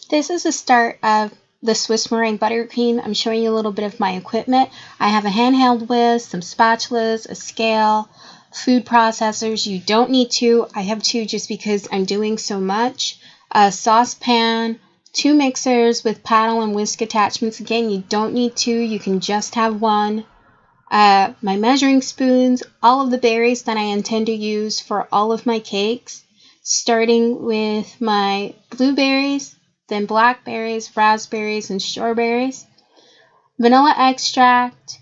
This is the start of the Swiss Meringue Buttercream. I'm showing you a little bit of my equipment. I have a handheld whisk, some spatulas, a scale, food processors. You don't need two. I have two just because I'm doing so much. A saucepan, two mixers with paddle and whisk attachments. Again, you don't need two. You can just have one. My measuring spoons, all of the berries that I intend to use for all of my cakes, starting with my blueberries, then blackberries, raspberries, and strawberries, vanilla extract,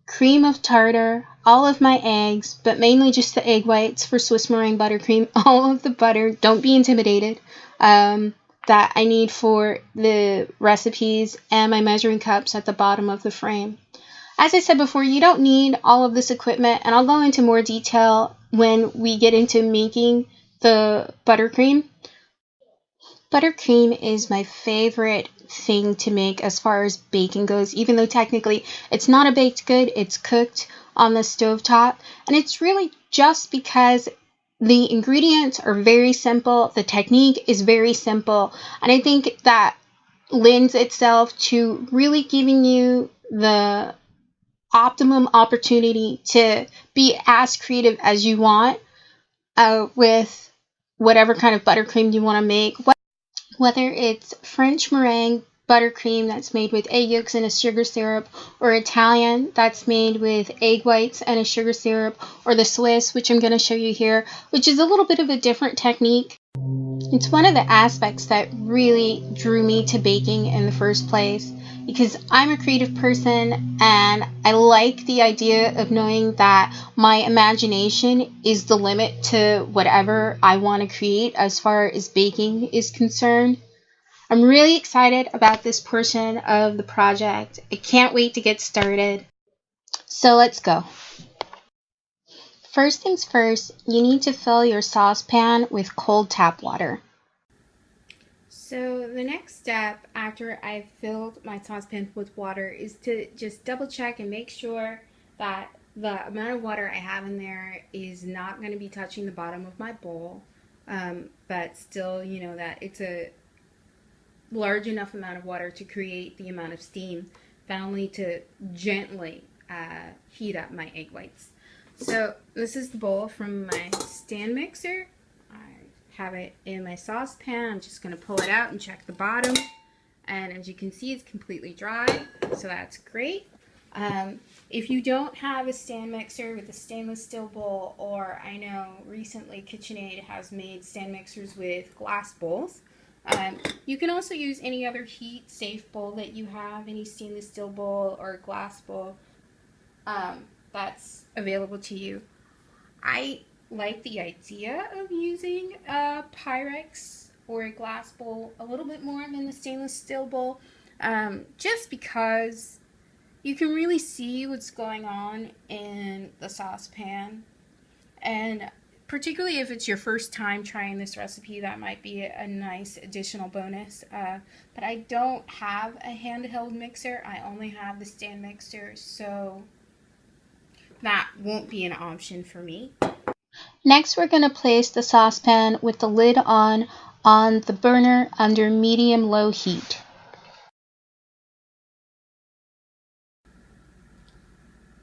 cream of tartar, all of my eggs, but mainly just the egg whites for Swiss meringue buttercream, all of the butter, don't be intimidated, that I need for the recipes, and my measuring cups at the bottom of the frame. As I said before, you don't need all of this equipment, and I'll go into more detail when we get into making the buttercream. Buttercream is my favorite thing to make as far as baking goes, even though technically it's not a baked good, it's cooked on the stovetop. And it's really just because the ingredients are very simple, the technique is very simple, and I think that lends itself to really giving you the optimum opportunity to be as creative as you want with whatever kind of buttercream you want to make. Whether it's French meringue buttercream that's made with egg yolks and a sugar syrup, or Italian that's made with egg whites and a sugar syrup, or the Swiss, which I'm going to show you here, which is a little bit of a different technique. It's one of the aspects that really drew me to baking in the first place, because I'm a creative person and I like the idea of knowing that my imagination is the limit to whatever I want to create as far as baking is concerned. I'm really excited about this portion of the project. I can't wait to get started. So let's go. First things first, you need to fill your saucepan with cold tap water. So the next step after I've filled my saucepan with water is to just double check and make sure that the amount of water I have in there is not going to be touching the bottom of my bowl, but still, that it's a large enough amount of water to create the amount of steam that I'll need to gently heat up my egg whites. So this is the bowl from my stand mixer. Have it in my saucepan. I'm just going to pull it out and check the bottom, and as you can see, it's completely dry, so that's great. If you don't have a stand mixer with a stainless steel bowl, or I know recently KitchenAid has made stand mixers with glass bowls, you can also use any other heat safe bowl that you have, any stainless steel bowl or glass bowl that's available to you. I like the idea of using a Pyrex or a glass bowl a little bit more than the stainless steel bowl, just because you can really see what's going on in the saucepan, and particularly if it's your first time trying this recipe, that might be a nice additional bonus. But I don't have a handheld mixer, I only have the stand mixer, so that won't be an option for me. Next, we're going to place the saucepan with the lid on the burner under medium-low heat.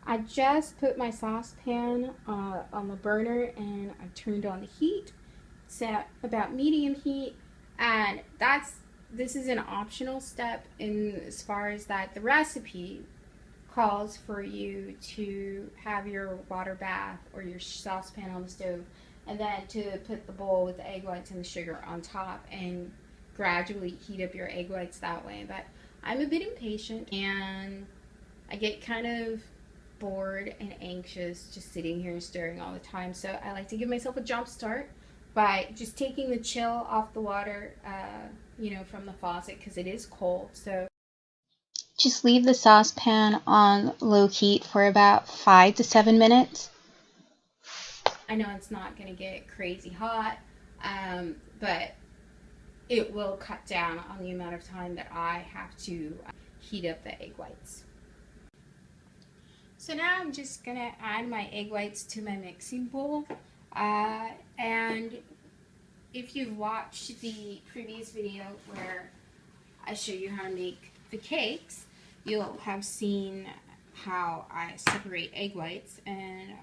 I just put my saucepan on the burner and I turned on the heat. It's at about medium heat, and this is an optional step in as far as that the recipe calls for you to have your water bath or your saucepan on the stove, and then to put the bowl with the egg whites and the sugar on top and gradually heat up your egg whites that way. But I'm a bit impatient and I get kind of bored and anxious just sitting here and stirring all the time, so I like to give myself a jump start by just taking the chill off the water from the faucet, because it is cold. So just leave the saucepan on low heat for about 5 to 7 minutes. I know it's not going to get crazy hot, but it will cut down on the amount of time that I have to heat up the egg whites. So now I'm just going to add my egg whites to my mixing bowl, and if you've watched the previous video where I show you how to make the cakes, you'll have seen how I separate egg whites, and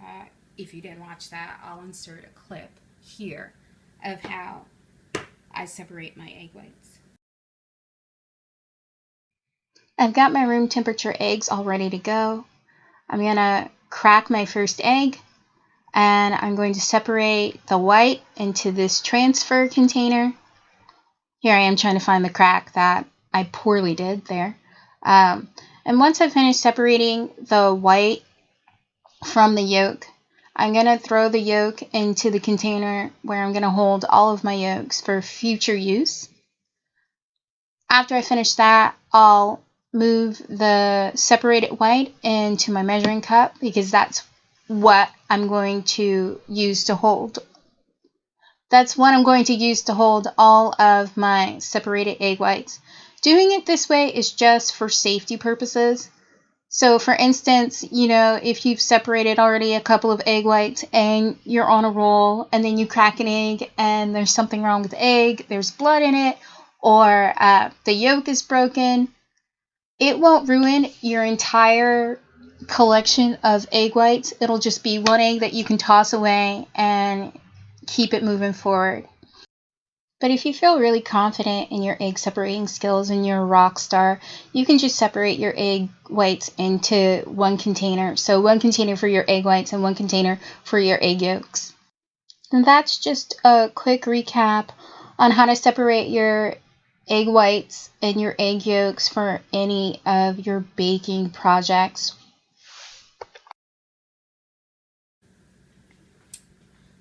if you didn't watch that, I'll insert a clip here of how I separate my egg whites. I've got my room temperature eggs all ready to go. I'm gonna crack my first egg, and I'm going to separate the white into this transfer container. Here I am trying to find the crack that I poorly did there. And once I've finished separating the white from the yolk, I'm going to throw the yolk into the container where I'm going to hold all of my yolks for future use. After I finish that, I'll move the separated white into my measuring cup because that's what I'm going to use to hold. That's what I'm going to use to hold all of my separated egg whites. Doing it this way is just for safety purposes. So for instance, if you've separated already a couple of egg whites and you're on a roll and then you crack an egg and there's something wrong with the egg, there's blood in it, or the yolk is broken, it won't ruin your entire collection of egg whites. It'll just be one egg that you can toss away and keep it moving forward. But if you feel really confident in your egg separating skills and you're a rock star, you can just separate your egg whites into one container. So one container for your egg whites and one container for your egg yolks. And that's just a quick recap on how to separate your egg whites and your egg yolks for any of your baking projects.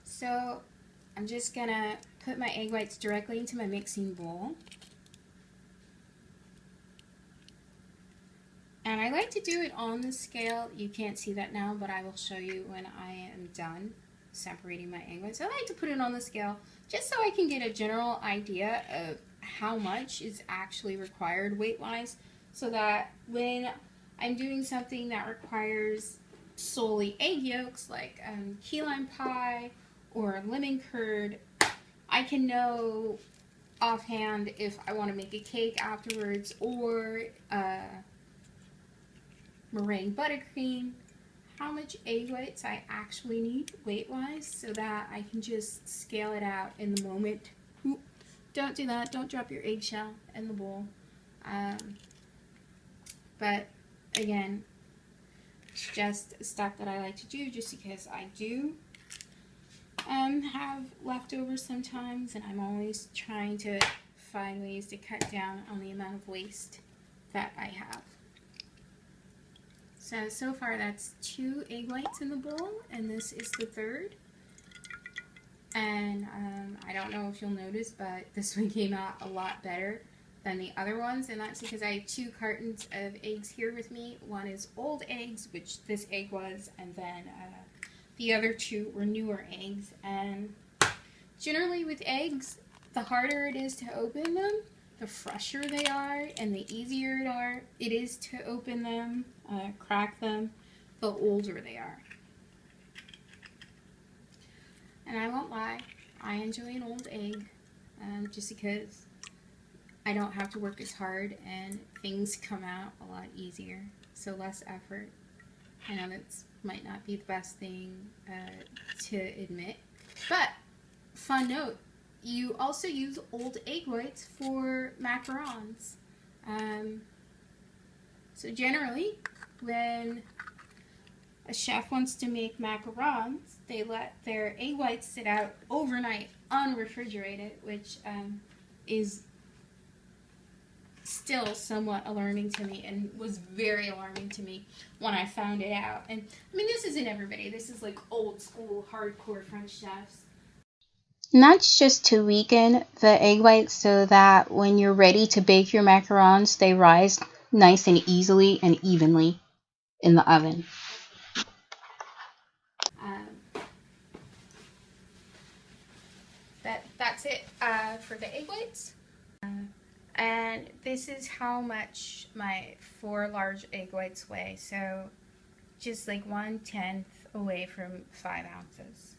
So I'm just gonna put my egg whites directly into my mixing bowl. And I like to do it on the scale. You can't see that now, but I will show you when I am done separating my egg whites. I like to put it on the scale just so I can get a general idea of how much is actually required weight-wise, so that when I'm doing something that requires solely egg yolks, like key lime pie or lemon curd, I can know offhand if I want to make a cake afterwards or meringue buttercream, how much egg whites I actually need weight-wise, so that I can just scale it out in the moment. Ooh, don't do that. Don't drop your eggshell in the bowl. But again, it's just stuff that I like to do just because I do have leftovers sometimes, and I'm always trying to find ways to cut down on the amount of waste that I have. So far that's 2 egg whites in the bowl, and this is the third. And I don't know if you'll notice, but this one came out a lot better than the other ones, and that's because I have 2 cartons of eggs here with me. One is old eggs, which this egg was, and then the other 2 were newer eggs. And generally with eggs, the harder it is to open them, the fresher they are, and the easier it is to open them, crack them, the older they are. And I won't lie, I enjoy an old egg, just because I don't have to work as hard and things come out a lot easier, so less effort. I know that might not be the best thing to admit, but fun note, you also use old egg whites for macarons. So generally, when a chef wants to make macarons, they let their egg whites sit out overnight unrefrigerated, which is still somewhat alarming to me, and was very alarming to me when I found it out. And I mean, this isn't everybody. This is like old school, hardcore French chefs. And that's just to weaken the egg whites so that when you're ready to bake your macarons, they rise nice and easily and evenly in the oven. That's it for the egg whites. And this is how much my 4 large egg whites weigh. So just like 1/10 away from 5 ounces.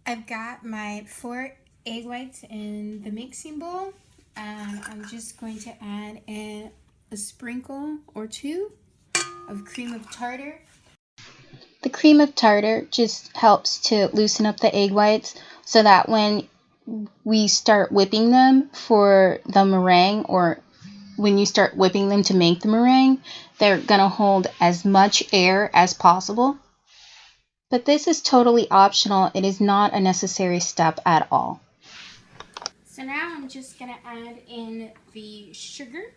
I've got my 4 egg whites in the mixing bowl, And I'm just going to add in a sprinkle or two of cream of tartar. The cream of tartar just helps to loosen up the egg whites so that when we start whipping them for the meringue, or when you start whipping them to make the meringue, they're going to hold as much air as possible. But this is totally optional. It is not a necessary step at all. So now I'm just going to add in the sugar.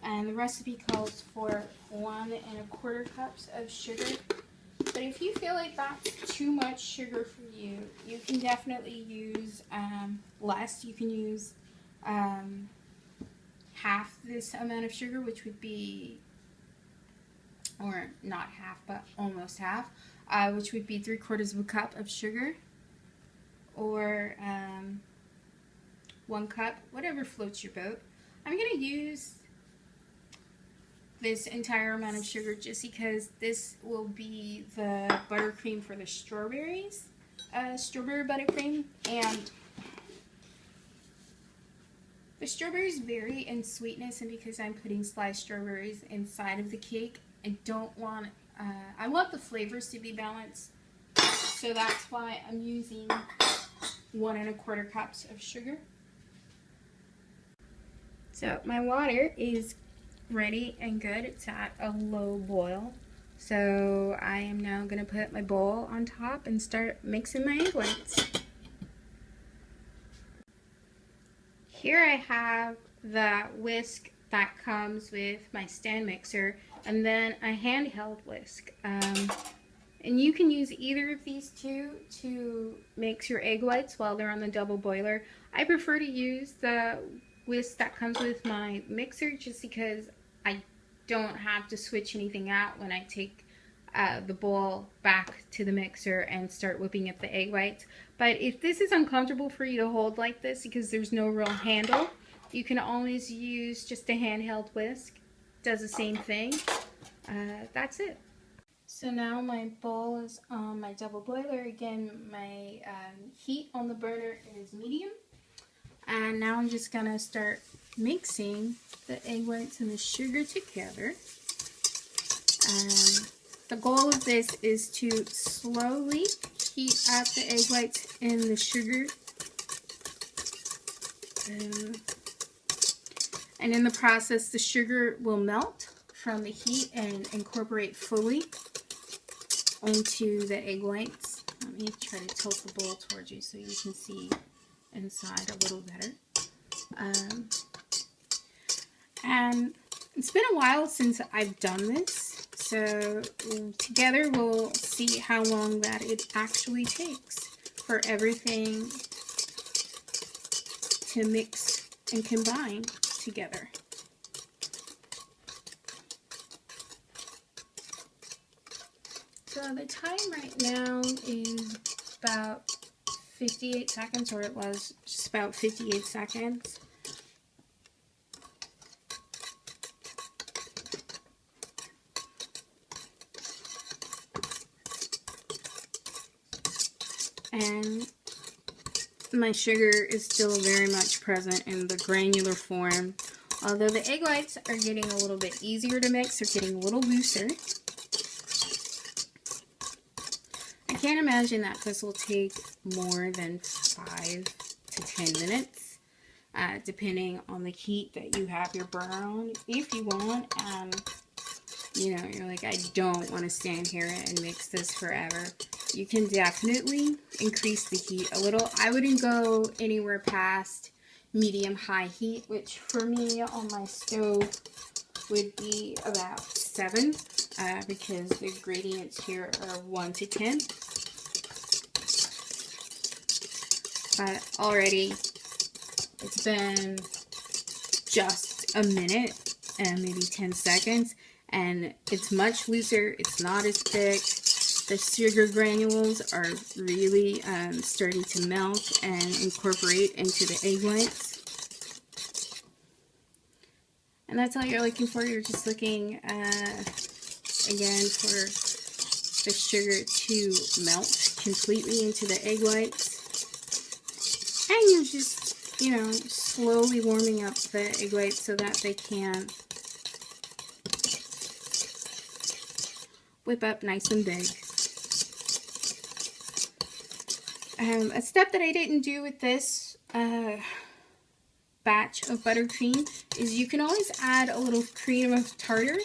And the recipe calls for 1¼ cups of sugar. But if you feel like that's too much sugar for you, you can definitely use less. You can use half this amount of sugar, which would be, or not half, but almost half, which would be 3/4 cup of sugar, or 1 cup, whatever floats your boat. I'm going to use this entire amount of sugar just because this will be the buttercream for the strawberries, strawberry buttercream, and the strawberries vary in sweetness, and because I'm putting sliced strawberries inside of the cake, I want the flavors to be balanced, so that's why I'm using 1¼ cups of sugar. So my water is ready and good. It's at a low boil. So I am now going to put my bowl on top and start mixing my egg whites. Here I have the whisk that comes with my stand mixer, and then a handheld whisk. And you can use either of these two to mix your egg whites while they're on the double boiler. I prefer to use the whisk that comes with my mixer just because I don't have to switch anything out when I take the bowl back to the mixer and start whipping up the egg whites. But if this is uncomfortable for you to hold like this because there's no real handle, you can always use just a handheld whisk. Does the same thing. That's it. So now my bowl is on my double boiler. Again, my heat on the burner is medium. And now I'm just going to start mixing the egg whites and the sugar together. The goal of this is to slowly heat up the egg whites and the sugar. And in the process, the sugar will melt from the heat and incorporate fully into the egg whites. Let me try to tilt the bowl towards you so you can see inside a little better. And it's been a while since I've done this, so together we'll see how long that it actually takes for everything to mix and combine together. So the time right now is about 58 seconds, or it was just about 58 seconds. And my sugar is still very much present in the granular form. Although the egg whites are getting a little bit easier to mix, they're getting a little looser. I can't imagine that this will take more than 5 to 10 minutes, depending on the heat that you have your burner on. If you want, you know, you're like, I don't want to stand here and mix this forever, you can definitely increase the heat a little. I wouldn't go anywhere past medium-high heat, which for me on my stove would be about 7, because the gradients here are 1 to 10. But already it's been just a minute and maybe 10 seconds, and it's much looser. It's not as thick. The sugar granules are really starting to melt and incorporate into the egg whites. And that's all you're looking for. You're just looking, again, for the sugar to melt completely into the egg whites. kind of just, you know, slowly warming up the egg whites so that they can whip up nice and big. A step that I didn't do with this batch of buttercream is you can always add a little cream of tartar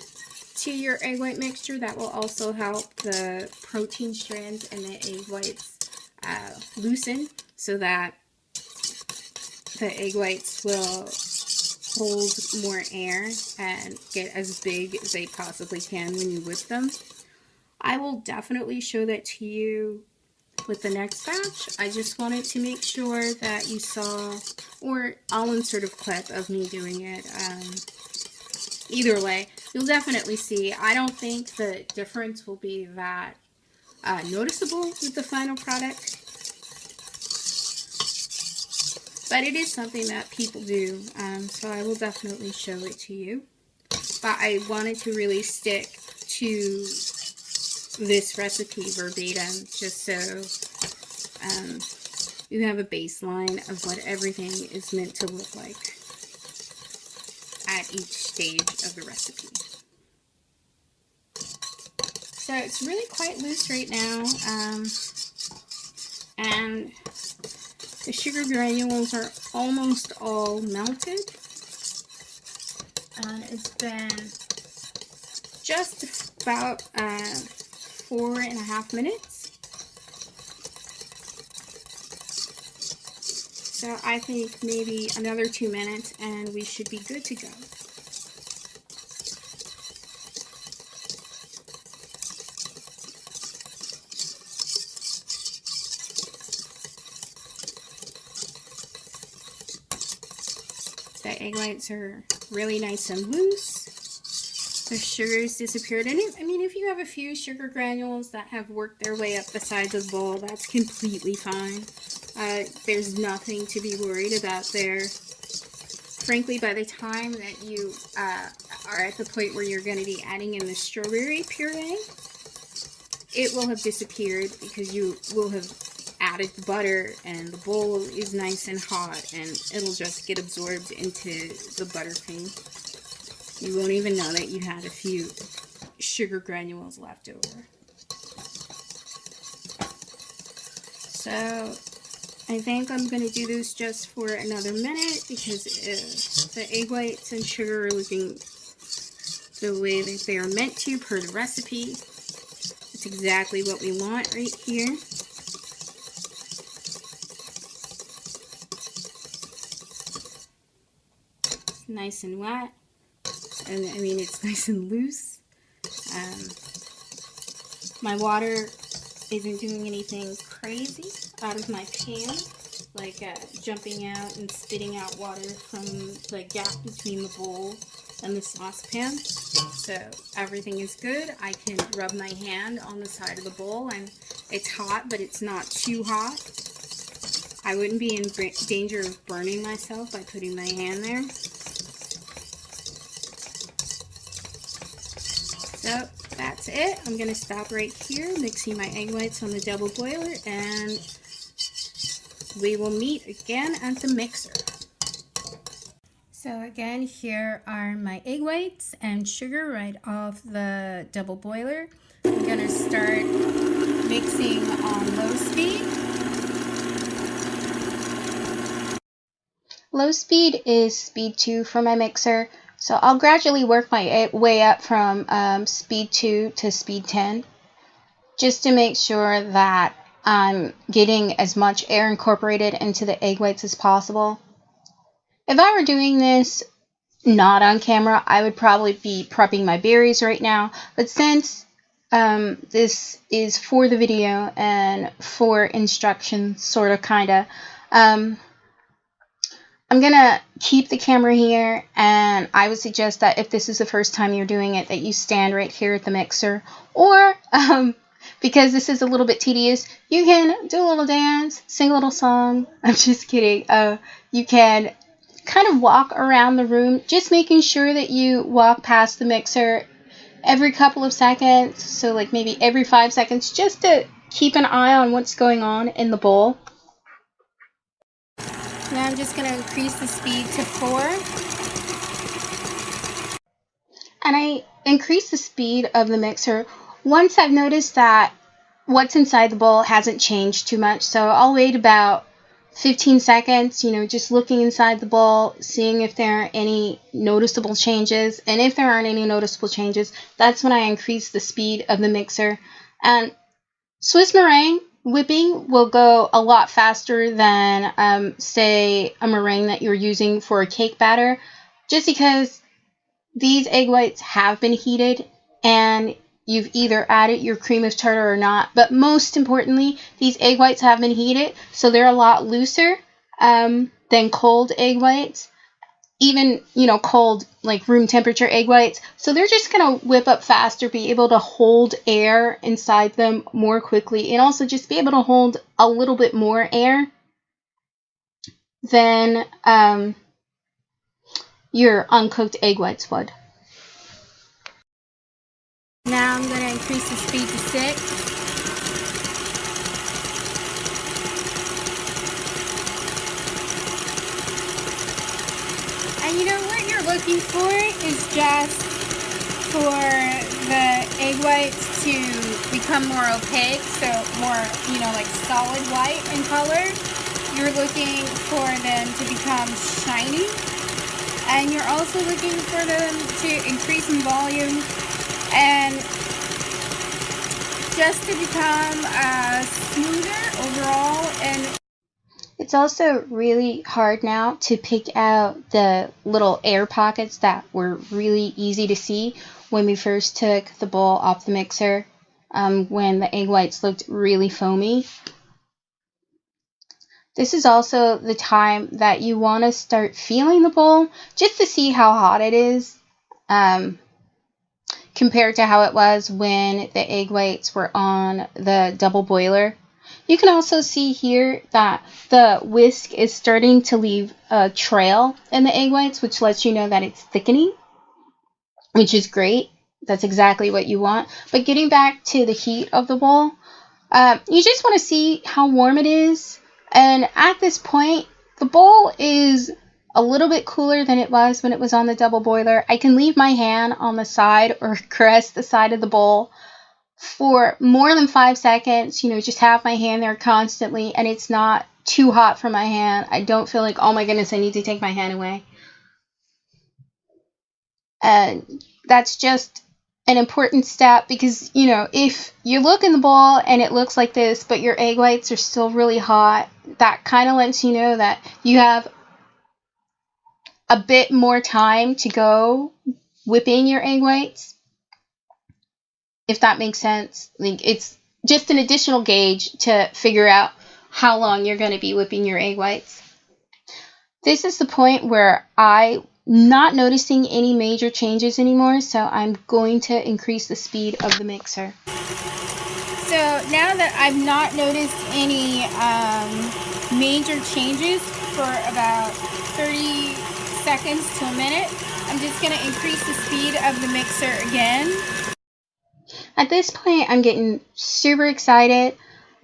to your egg white mixture. That will also help the protein strands in the egg whites loosen, so that the egg whites will hold more air and get as big as they possibly can when you whip them. I will definitely show that to you with the next batch. I just wanted to make sure that you saw, or I'll insert a clip of me doing it. Either way, you'll definitely see. I don't think the difference will be that noticeable with the final product, but it is something that people do, so I will definitely show it to you. But I wanted to really stick to this recipe verbatim, just so you have a baseline of what everything is meant to look like at each stage of the recipe. So it's really quite loose right now, and the sugar granules are almost all melted, and it's been just about 4.5 minutes. So I think maybe another 2 minutes and we should be good to go. The egg whites are really nice and loose. The sugar's disappeared. And if you have a few sugar granules that have worked their way up the sides of the bowl, that's completely fine. There's nothing to be worried about there. Frankly, by the time that you are at the point where you're going to be adding in the strawberry puree, it will have disappeared because you will have added the butter and the bowl is nice and hot and it'll just get absorbed into the buttercream. You won't even know that you had a few sugar granules left over. So I think I'm going to do this just for another minute because the egg whites and sugar are looking the way that they are meant to per the recipe. It's exactly what we want right here. It's nice and wet. And it's nice and loose. My water isn't doing anything crazy out of my pan, like jumping out and spitting out water from the gap between the bowl and the saucepan. So everything is good. I can rub my hand on the side of the bowl, and it's hot, but it's not too hot. I wouldn't be in danger of burning myself by putting my hand there. So that's it. I'm going to stop right here, mixing my egg whites on the double boiler, and we will meet again at the mixer. So again, here are my egg whites and sugar right off the double boiler. I'm going to start mixing on low speed. Low speed is speed 2 for my mixer. So I'll gradually work my way up from speed 2 to speed 10, just to make sure that I'm getting as much air incorporated into the egg whites as possible. If I were doing this not on camera, I would probably be prepping my berries right now. But since this is for the video and for instructions, sort of, kind of, I'm going to keep the camera here, and I would suggest that if this is the first time you're doing it, that you stand right here at the mixer. Or, because this is a little bit tedious, you can do a little dance, sing a little song. I'm just kidding. You can kind of walk around the room, just making sure that you walk past the mixer every couple of seconds. So like maybe every 5 seconds, just to keep an eye on what's going on in the bowl. Now I'm just going to increase the speed to 4. And I increase the speed of the mixer once I've noticed that what's inside the bowl hasn't changed too much. So I'll wait about 15 seconds, just looking inside the bowl, seeing if there are any noticeable changes. And if there aren't any noticeable changes, that's when I increase the speed of the mixer. And Swiss meringue whipping will go a lot faster than, say, a meringue that you're using for a cake batter, just because these egg whites have been heated and you've either added your cream of tartar or not. But most importantly, these egg whites have been heated, so they're a lot looser than cold egg whites. Even, cold, like room temperature egg whites. So they're just going to whip up faster, be able to hold air inside them more quickly, and also just be able to hold a little bit more air than your uncooked egg whites would. Now I'm going to increase the speed to 6. And what you're looking for is just for the egg whites to become more opaque, so more, like solid white in color. You're looking for them to become shiny, and you're also looking for them to increase in volume and just to become smoother overall. And it's also really hard now to pick out the little air pockets that were really easy to see when we first took the bowl off the mixer, when the egg whites looked really foamy. This is also the time that you want to start feeling the bowl just to see how hot it is, compared to how it was when the egg whites were on the double boiler. You can also see here that the whisk is starting to leave a trail in the egg whites, which lets you know that it's thickening, which is great. That's exactly what you want. But getting back to the heat of the bowl, you just want to see how warm it is. And at this point, the bowl is a little bit cooler than it was when it was on the double boiler. I can leave my hand on the side or caress the side of the bowl for more than 5 seconds, just have my hand there constantly, and it's not too hot for my hand. I don't feel like, oh my goodness, I need to take my hand away. And that's just an important step, because, if you look in the bowl and it looks like this, but your egg whites are still really hot, that kind of lets you know that you have a bit more time to go whipping your egg whites. If that makes sense. Like, it's just an additional gauge to figure out how long you're going to be whipping your egg whites. This is the point where I'm not noticing any major changes anymore, so I'm going to increase the speed of the mixer. So now that I've not noticed any major changes for about 30 seconds to a minute, I'm just going to increase the speed of the mixer again. At this point, I'm getting super excited,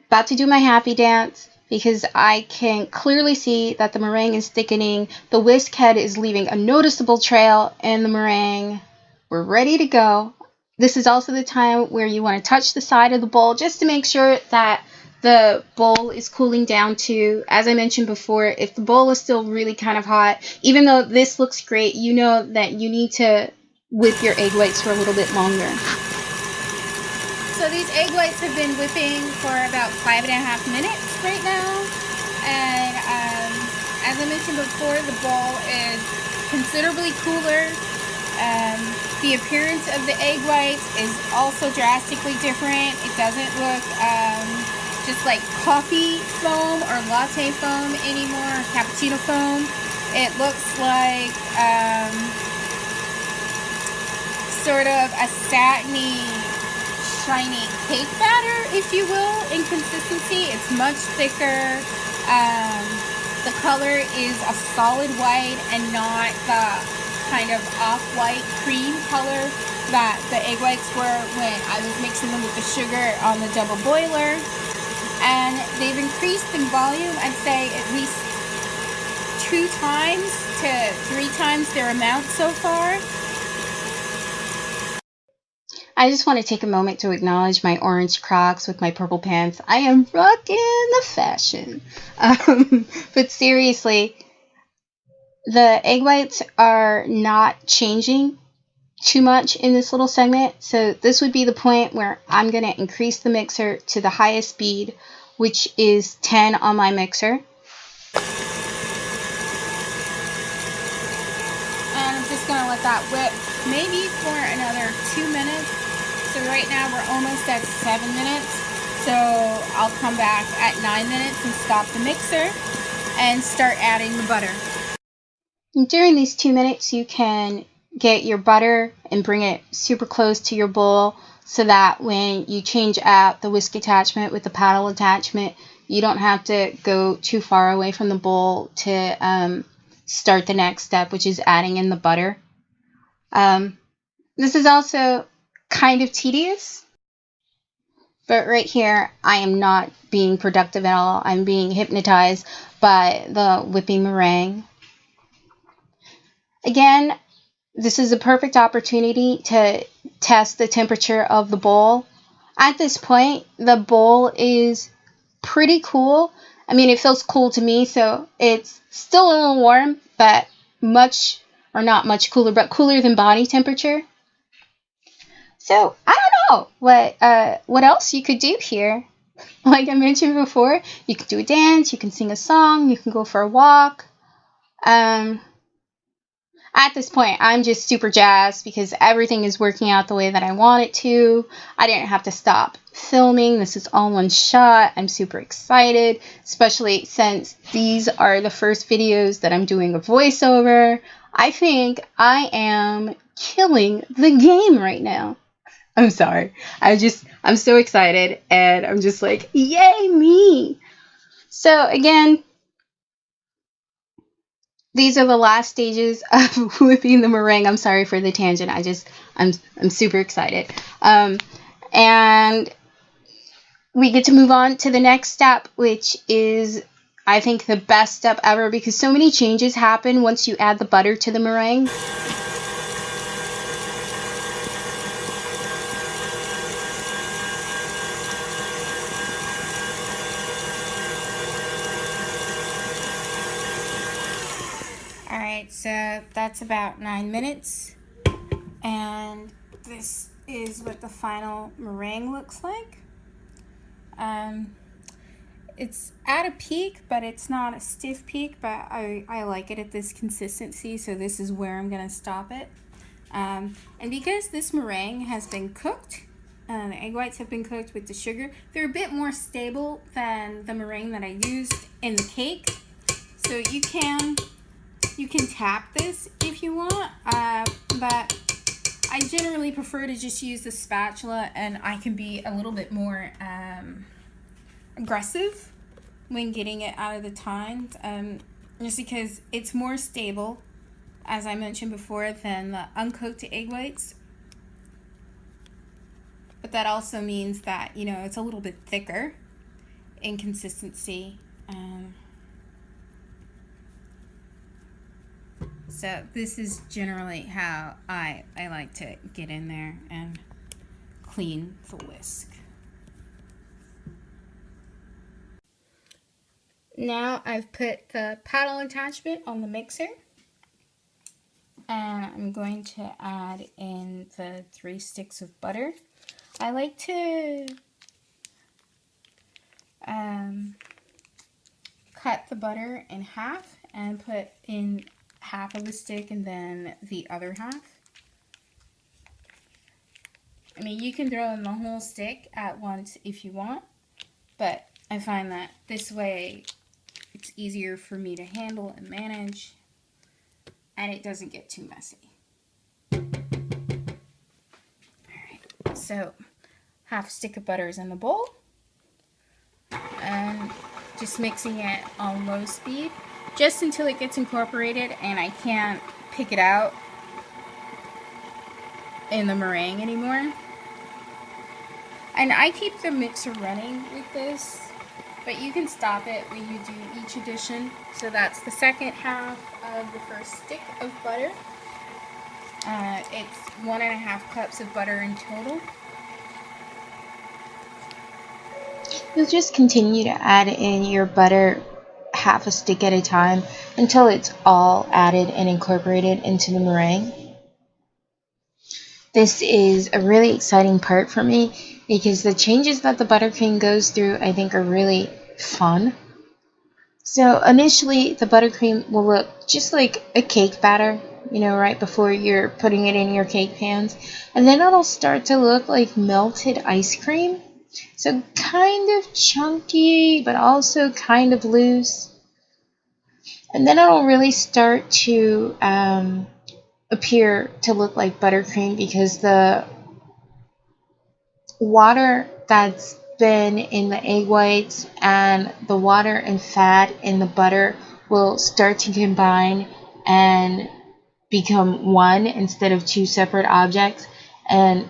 about to do my happy dance, because I can clearly see that the meringue is thickening. The whisk head is leaving a noticeable trail in the meringue. We're ready to go. This is also the time where you want to touch the side of the bowl just to make sure that the bowl is cooling down too. As I mentioned before, if the bowl is still really kind of hot, even though this looks great, you know that you need to whip your egg whites for a little bit longer. So these egg whites have been whipping for about 5.5 minutes right now, and as I mentioned before, the bowl is considerably cooler. The appearance of the egg whites is also drastically different. It doesn't look just like coffee foam or latte foam anymore, or cappuccino foam. It looks like sort of a satiny, shiny cake batter, if you will, in consistency. It's much thicker. The color is a solid white and not the kind of off-white cream color that the egg whites were when I was mixing them with the sugar on the double boiler. And they've increased in volume, I'd say at least 2 times to 3 times their amount so far. I just want to take a moment to acknowledge my orange Crocs with my purple pants. I am rocking the fashion. But seriously, the egg whites are not changing too much in this little segment. So this would be the point where I'm going to increase the mixer to the highest speed, which is 10 on my mixer. And I'm just going to let that whip maybe for another 2 minutes. So right now we're almost at 7 minutes. So I'll come back at 9 minutes and stop the mixer and start adding the butter. During these 2 minutes, you can get your butter and bring it super close to your bowl so that when you change out the whisk attachment with the paddle attachment, you don't have to go too far away from the bowl to start the next step, which is adding in the butter. This is also kind of tedious, but right here I am not being productive at all. I'm being hypnotized by the whipping meringue. Again, this is a perfect opportunity to test the temperature of the bowl. At this point, the bowl is pretty cool. I mean, it feels cool to me, so it's still a little warm, but much, or not much cooler, but cooler than body temperature. So, I don't know what else you could do here. Like I mentioned before, you can do a dance, you can sing a song, you can go for a walk. At this point, I'm just super jazzed because everything is working out the way that I want it to. I didn't have to stop filming. This is all one shot. I'm super excited, especially since these are the first videos that I'm doing a voiceover. I think I am killing the game right now. I'm sorry. I'm so excited and I'm just like, yay me. So again, these are the last stages of whipping the meringue. I'm sorry for the tangent. I'm super excited. And we get to move on to the next step, which is, I think, the best step ever because so many changes happen once you add the butter to the meringue. Alright, so that's about 9 minutes, and this is what the final meringue looks like. It's at a peak, but it's not a stiff peak, but I like it at this consistency, so this is where I'm going to stop it. And because this meringue has been cooked, the egg whites have been cooked with the sugar, they're a bit more stable than the meringue that I used in the cake. So you can tap this if you want, but I generally prefer to just use the spatula, and I can be a little bit more aggressive when getting it out of the tines, just because it's more stable, as I mentioned before, than the uncooked egg whites. But that also means that, you know, it's a little bit thicker in consistency. So this is generally how I like to get in there and clean the whisk. Now I've put the paddle attachment on the mixer, and I'm going to add in the 3 sticks of butter. I like to cut the butter in half and put in half of a stick and then the other half. I mean, you can throw in the whole stick at once if you want, but I find that this way it's easier for me to handle and manage, and it doesn't get too messy. Alright, so half a stick of butter is in the bowl, and just mixing it on low speed just until it gets incorporated and I can't pick it out in the meringue anymore. And I keep the mixer running with this but you can stop it when you do each addition. So that's the second half of the first stick of butter. It's 1.5 cups of butter in total. You'll just continue to add in your butter half a stick at a time until it's all added and incorporated into the meringue. This is a really exciting part for me because the changes that the buttercream goes through I think are really fun. So initially the buttercream will look just like a cake batter, right before you're putting it in your cake pans. And then it'll start to look like melted ice cream. So kind of chunky, but also kind of loose. And then it'll really start to appear to look like buttercream because the water that's been in the egg whites and the water and fat in the butter will start to combine and become one instead of two separate objects, and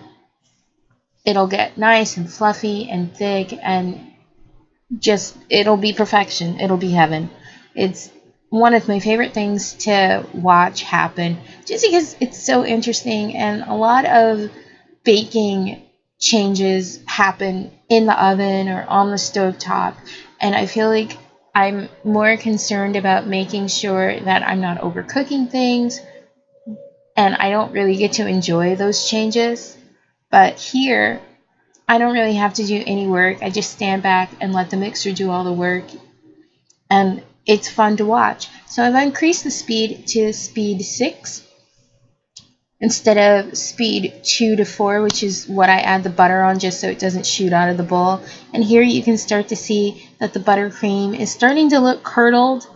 it'll get nice and fluffy and thick and just it'll be perfection. It'll be heaven. It's one of my favorite things to watch happen just because it's so interesting, and a lot of baking changes happen in the oven or on the stove top, and I feel like I'm more concerned about making sure that I'm not overcooking things, and I don't really get to enjoy those changes. But here I don't really have to do any work. I just stand back and let the mixer do all the work, and it's fun to watch. So I've increased the speed to speed 6 instead of speed 2 to 4, which is what I add the butter on just so it doesn't shoot out of the bowl. And here you can start to see that the buttercream is starting to look curdled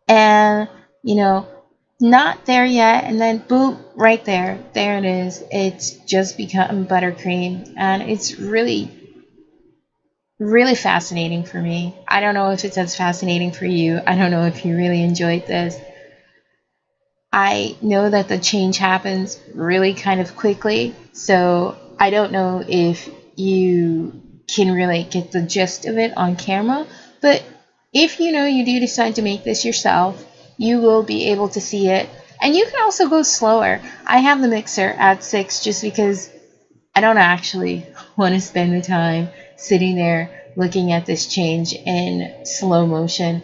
and, not there yet. And then boom, right there. There it is. It's just become buttercream. And it's really, really fascinating for me. I don't know if it's as fascinating for you. I don't know if you really enjoyed this. I know that the change happens really kind of quickly, so I don't know if you can really get the gist of it on camera, but if you do decide to make this yourself, you will be able to see it. And you can also go slower. I have the mixer at 6 just because I don't actually want to spend the time sitting there looking at this change in slow motion.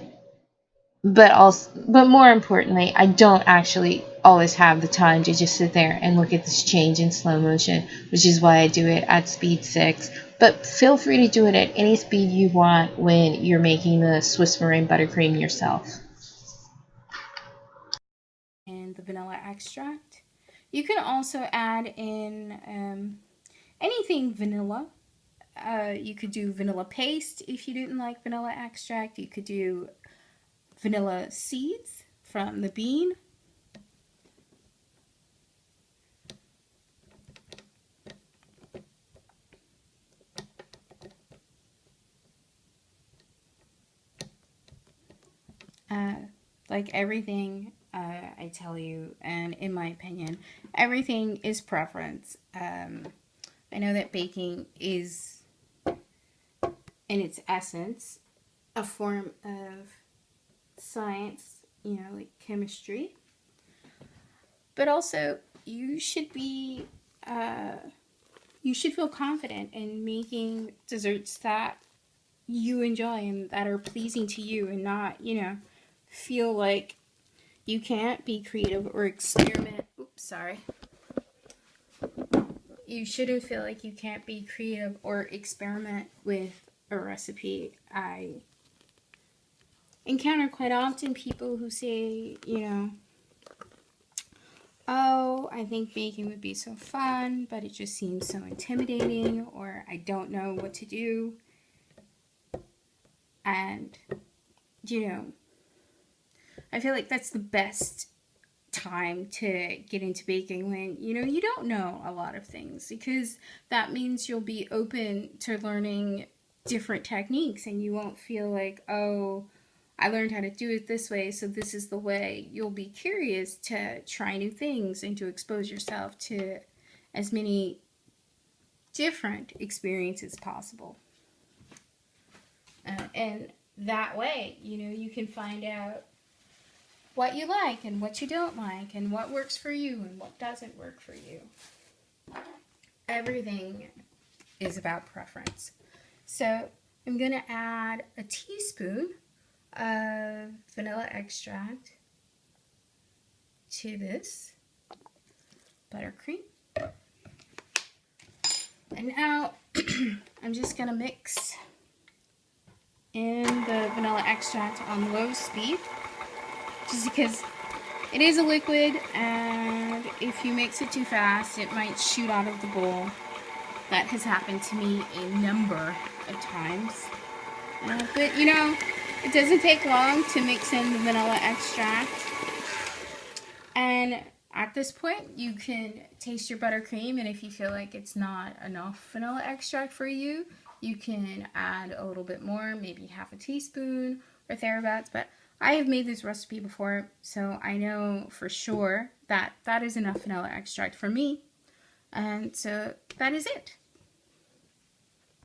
But more importantly, I don't actually always have the time to just sit there and look at this change in slow motion, which is why I do it at speed 6. But feel free to do it at any speed you want when you're making the Swiss meringue buttercream yourself. And the vanilla extract. You can also add in anything vanilla. You could do vanilla paste if you didn't like vanilla extract. You could do vanilla seeds from the bean. Like everything, I tell you, and in my opinion, everything is preference. I know that baking is, in its essence, a form of science, like chemistry. But also, you should be, you should feel confident in making desserts that you enjoy and that are pleasing to you, and not, feel like you can't be creative or experiment. Oops, sorry. You shouldn't feel like you can't be creative or experiment with a recipe. I encounter quite often people who say, oh, I think baking would be so fun, but it just seems so intimidating, or I don't know what to do. And, I feel like that's the best time to get into baking, when you don't know a lot of things, because that means you'll be open to learning different techniques, and you won't feel like, oh, I learned how to do it this way, so this is the way. You'll be curious to try new things and to expose yourself to as many different experiences possible. And that way, you know, you can find out what you like and what you don't like and what works for you and what doesn't work for you. Everything is about preference. So I'm going to add a teaspoon of vanilla extract to this buttercream. And now I'm just going to mix in the vanilla extract on low speed, just because it is a liquid, and if you mix it too fast, it might shoot out of the bowl. That has happened to me a number of times. But you know, it doesn't take long to mix in the vanilla extract. And at this point, you can taste your buttercream, and if you feel like it's not enough vanilla extract for you, you can add a little bit more, maybe half a teaspoon or thereabouts. But I have made this recipe before, so I know for sure that that is enough vanilla extract for me. And so that is it.